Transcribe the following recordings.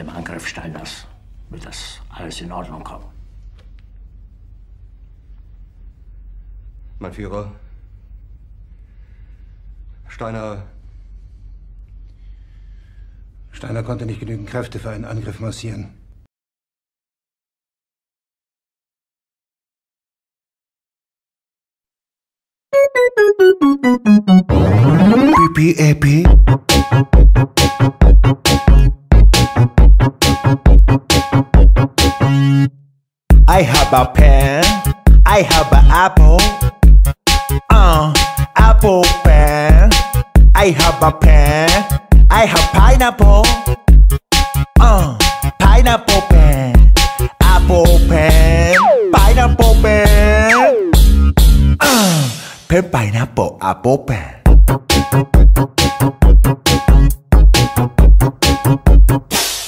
dem Angriff Steiners wird das alles in Ordnung kommen. Mein Führer, Steiner konnte nicht genügend Kräfte für einen Angriff massieren. Pipi-Epi. I have a pen, I have an apple, apple pen. I have a pen, I have pineapple, pineapple pen, apple pen, pineapple pen, pen pineapple apple pen.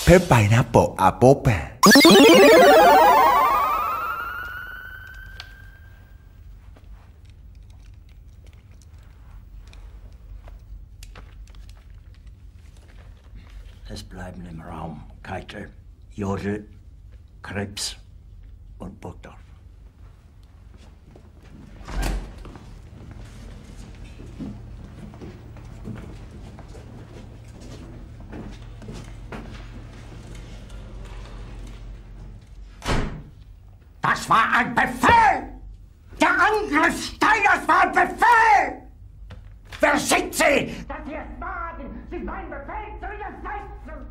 Pen pineapple apple pen. Es bleiben im Raum Keitel, Jodl, Krebs und Burgdorf. Das war ein Befehl! Der Angriff Steiners war ein Befehl! Wer schickt Sie? Dass Sie es wagen, sich meinen Befehl zu widersetzen!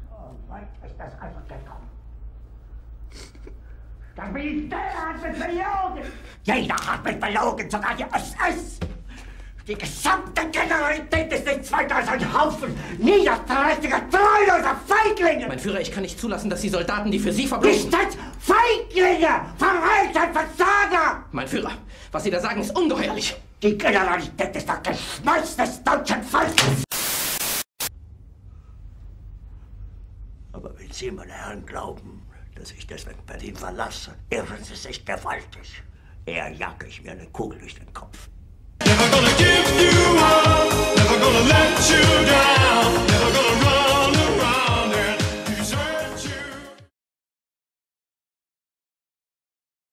So weit ist das also gekommen. Das Militär hat mich belogen! Jeder hat mich belogen, sogar die SS! Die gesamte Generalität ist nichts weiter als ein Haufen niederträchtiger, treuloser Feiglinge! Mein Führer, ich kann nicht zulassen, dass die Soldaten, die für Sie verbloßen... Nicht als Feiglinge! Verreiter, Versager! Mein Führer, was Sie da sagen, ist ungeheuerlich! Die Generalität ist das Geschmeiß des deutschen Volkes! Aber wenn Sie, meine Herren, glauben, dass ich deswegen Berlin verlasse, irren Sie sich gewaltig. Eher jage ich mir eine Kugel durch den Kopf.